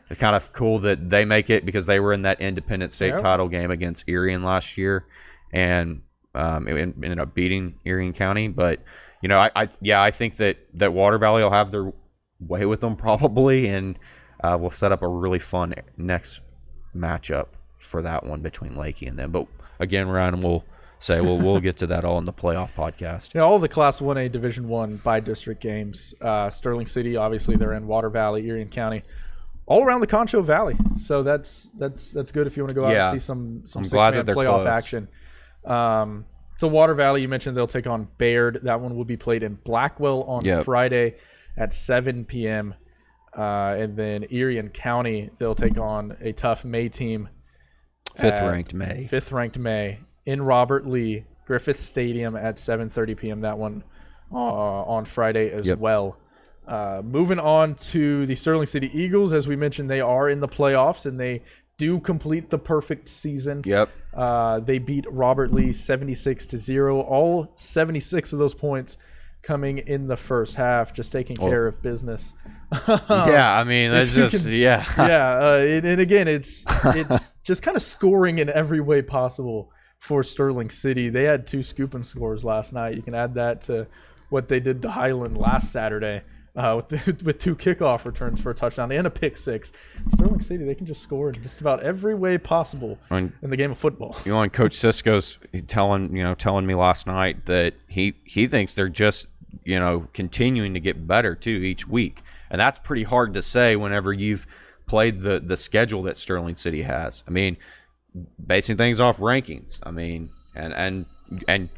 C: it's kind of cool that they make it because they were in that independent state title game against Erie last year, and ended up beating Erie County. But you know, I think that Water Valley will have their way with them probably, and we'll set up a really fun next matchup for that one between Lakey and them. But again, Ryan, we'll get to that all in the playoff podcast.
B: Yeah, all the Class 1A Division I by district games. Sterling City, obviously, they're in Water Valley, Erie County, all around the Concho Valley. So that's good if you want to go out and see some six-man playoff
C: close.
B: action. So Water Valley, you mentioned they'll take on Baird. That one will be played in Blackwell on Friday at 7 p.m. And then Erie County, they'll take on a tough May team.
C: Fifth ranked
B: May. In Robert Lee, Griffith Stadium at 7:30 p.m. That one on Friday as well. Moving on to the Sterling City Eagles, as we mentioned, they are in the playoffs and they do complete the perfect season. They beat Robert Lee 76-0. All 76 of those points coming in the first half, just taking care of business.
C: I mean, that's just
B: and again, it's just kind of scoring in every way possible. For Sterling City, they had 2 scooping scores last night. You can add that to what they did to Highland last Saturday with 2 kickoff returns for a touchdown and a pick 6. Sterling City, they can just score in just about every way possible in the game of football.
C: You know, and Coach Cisco's telling me last night that he thinks they're just, you know, continuing to get better too each week, and that's pretty hard to say whenever you've played the schedule that Sterling City has. I mean, basing things off rankings, I mean, and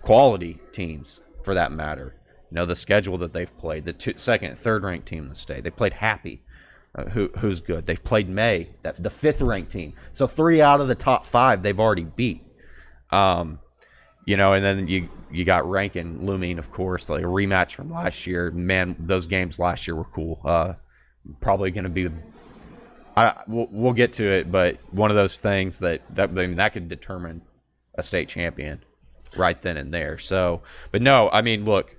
C: quality teams for that matter. You know, the schedule that they've played, the second, third ranked team in the state. They played Happy, who's good. They've played May, the 5th ranked team. So 3 out of the top 5 they've already beat. You know, and then you got Rankin looming, of course, like a rematch from last year. Man, those games last year were cool. Probably going to be. We'll get to it, but one of those things that could determine a state champion right then and there. So, but no, I mean, look,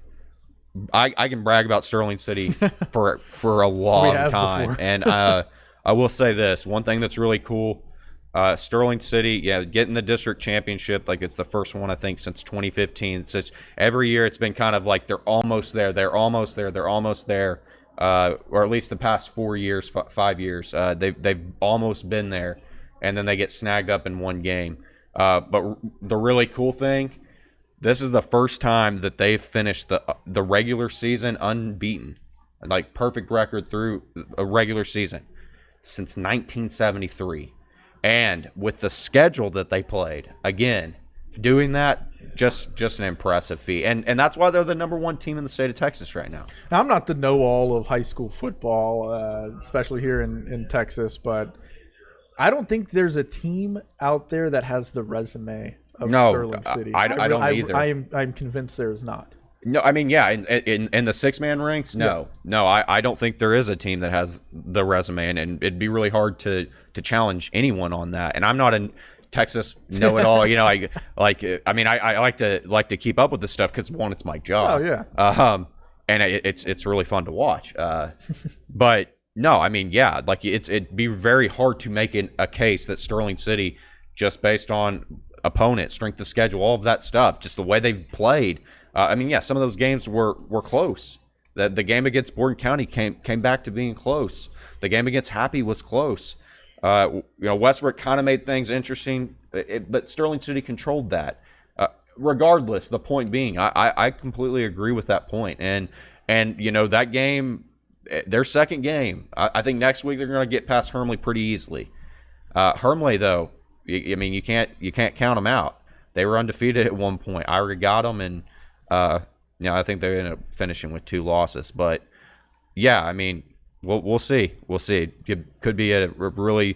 C: I can brag about Sterling City for a long time, and I will say this: one thing that's really cool, Sterling City, getting the district championship, like it's the first one I think since 2015. It's every year it's been kind of like they're almost there, they're almost there, they're almost there. Or at least the past 4 years, 5 years, they've almost been there, and then they get snagged up in one game. But the really cool thing, this is the first time that they've finished the regular season unbeaten, like perfect record through a regular season since 1973. And with the schedule that they played, again, doing that, just an impressive feat. And that's why they're the number 1 team in the state of Texas right now.
B: I'm not the know-all of high school football, especially here in Texas, but I don't think there's a team out there that has the resume of Sterling City.
C: I don't either.
B: I'm convinced there is not.
C: No, I mean, yeah, in the six-man ranks, no. I don't think there is a team that has the resume, and it'd be really hard to challenge anyone on that. And I'm not a Texas know-it-all, I like to keep up with this stuff because one, it's my job.
B: Oh yeah.
C: And it's really fun to watch. But no, I mean, yeah, like it'd be very hard to make a case that Sterling City, just based on opponent, strength of schedule, all of that stuff, just the way they've played. I mean, yeah, some of those games were close. The game against Borden County came back to being close. The game against Happy was close. Westbrook kind of made things interesting, but Sterling City controlled that. Regardless, the point being, I completely agree with that point. And that game, their second game, I think next week they're going to get past Hermley pretty easily. Hermley, though, I mean, you can't count them out. They were undefeated at one point. Ira got them, and I think they ended up finishing with 2 losses. But yeah, I mean, we'll see. We'll see. It could be we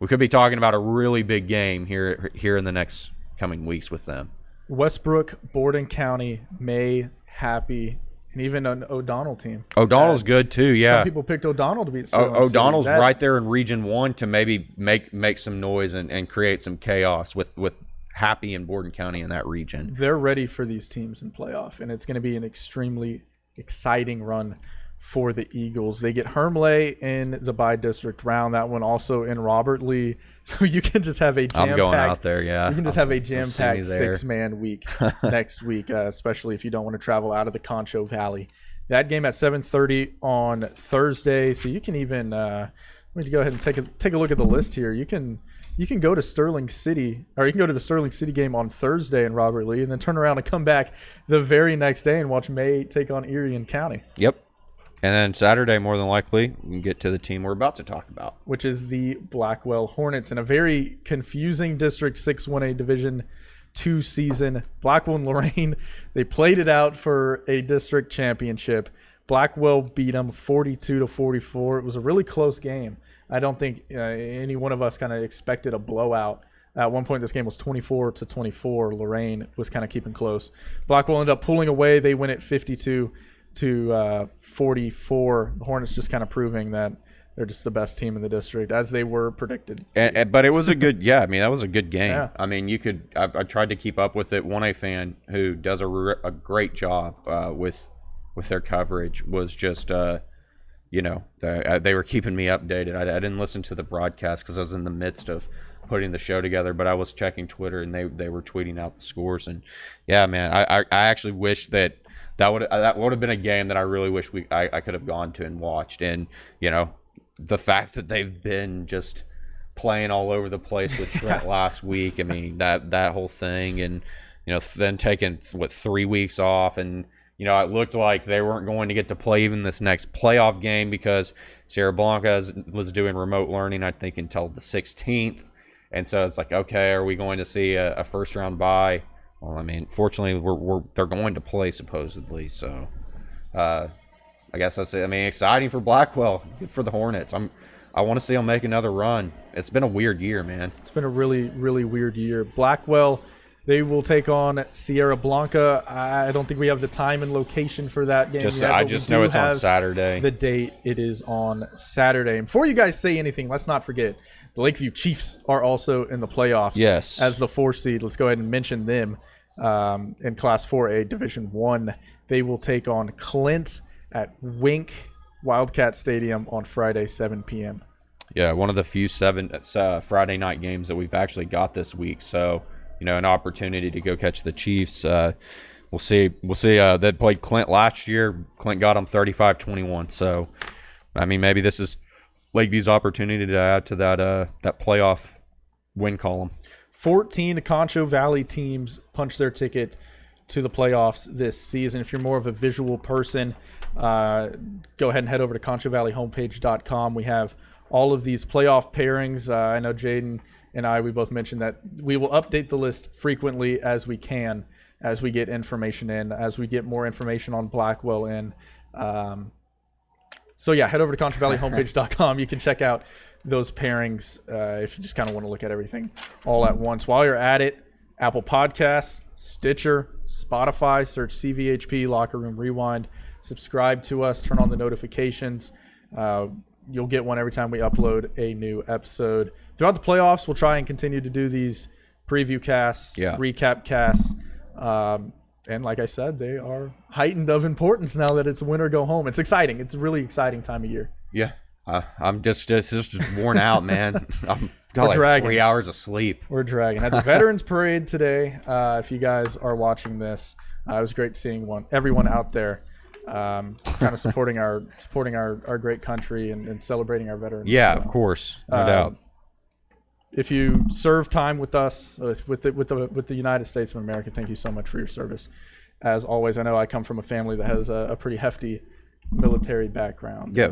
C: could be talking about a really big game here in the next coming weeks with them.
B: Westbrook, Borden County, May, Happy, and even an O'Donnell team.
C: O'Donnell's good too, yeah.
B: Some people picked O'Donnell to beat Sterling City.
C: O'Donnell's right there in Region 1 to maybe make some noise and create some chaos with Happy and Borden County in that region.
B: They're ready for these teams in playoff, and it's going to be an extremely exciting run for the Eagles. They get Hermley in the bi-district round, that one also in Robert Lee. So you can just have a jam-packed,
C: I'm going out there, yeah.
B: You can just have a jam-packed six-man week next week, especially if you don't want to travel out of the Concho Valley. That game at 7:30 on Thursday. So you can even let me go ahead and take a look at the list here. You can go to Sterling City, or you can go to the Sterling City game on Thursday in Robert Lee, and then turn around and come back the very next day and watch May take on Erie and County.
C: Yep. And then Saturday, more than likely, we can get to the team we're about to talk about,
B: which is the Blackwell Hornets in a very confusing District 6-1A Division II season. Blackwell and Lorain, they played it out for a district championship. Blackwell beat them 42-44. It was a really close game. I don't think any one of us kind of expected a blowout. At one point, this game was 24-24. Lorain was kind of keeping close. Blackwell ended up pulling away. They win it 52-44. The Hornets just kind of proving that they're just the best team in the district, as they were predicted.
C: But it was a good, that was a good game.
B: Yeah.
C: I mean, I tried to keep up with it. 1A fan who does a great job with their coverage was just, they were keeping me updated. I didn't listen to the broadcast because I was in the midst of putting the show together, but I was checking Twitter and they were tweeting out the scores. And yeah, man, I actually wish that would have been a game that I really wish I could have gone to and watched. And the fact that they've been just playing all over the place with Trent last week, I mean that whole thing, and then taking 3 weeks off, and it looked like they weren't going to get to play even this next playoff game because Sierra Blanca was doing remote learning, I think, until the 16th. And so it's like, okay, are we going to see a first round bye? Well, I mean, fortunately, they're going to play supposedly. So I guess that's it. I mean, exciting for Blackwell, good for the Hornets. I want to see them make another run. It's been a weird year, man.
B: It's been a really, really weird year. Blackwell, they will take on Sierra Blanca. I don't think we have the time and location for that game yet.
C: I just know it's on Saturday.
B: The date, it is on Saturday. And before you guys say anything, let's not forget, the Lakeview Chiefs are also in the playoffs.
C: Yes.
B: As the 4 seed. Let's go ahead and mention them in Class 4A Division 1. They will take on Clint at Wink Wildcat Stadium on Friday, 7 p.m.
C: Yeah, one of the few Friday night games that we've actually got this week. So, an opportunity to go catch the Chiefs. We'll see. They played Clint last year. Clint got them 35-21. So, I mean, maybe this is Lakeview's opportunity to add to that playoff win column.
B: 14 Concho Valley teams punch their ticket to the playoffs this season. If you're more of a visual person, go ahead and head over to ConchoValleyHomepage.com. We have all of these playoff pairings. I know Jaden and we both mentioned that we will update the list frequently as we can, as we get information in, as we get more information on Blackwell in. So yeah, head over to ConchoValleyHomepage.com. You can check out those pairings if you just kind of want to look at everything all at once. While you're at it, Apple Podcasts, Stitcher, Spotify. Search CVHP Locker Room Rewind. Subscribe to us. Turn on the notifications. You'll get one every time we upload a new episode. Throughout the playoffs, we'll try and continue to do these preview casts, recap casts. And like I said, they are heightened of importance now that it's win or go home. It's exciting. It's a really exciting time of year.
C: Yeah. I'm just worn out, man. I'm got
B: dragging.
C: 3 hours of sleep.
B: We're dragging. At the Veterans Parade today, if you guys are watching this, it was great seeing everyone out there kind of supporting our great country and celebrating our veterans.
C: Yeah,
B: so,
C: of course. No doubt.
B: If you serve time with us, with the United States of America, thank you so much for your service. As always, I know I come from a family that has a pretty hefty military background.
C: Yeah,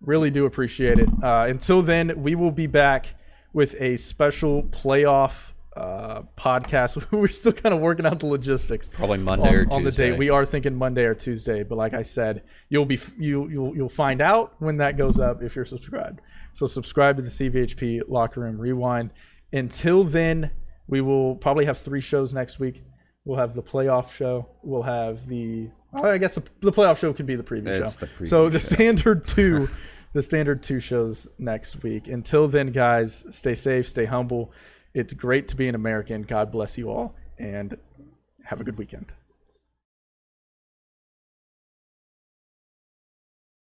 B: really do appreciate it. Until then, we will be back with a special playoff podcast. We're still kind of working out the logistics.
C: Probably Monday or Tuesday.
B: On the date, we are thinking Monday or Tuesday. But like I said, you'll find out when that goes up if you're subscribed. So subscribe to the CVHP Locker Room Rewind. Until then, we will probably have 3 shows next week. We'll have the playoff show. We'll have I guess the playoff show can be the preview show. So the standard 2 shows next week. Until then, guys, stay safe, stay humble. It's great to be an American. God bless you all, and have a good weekend.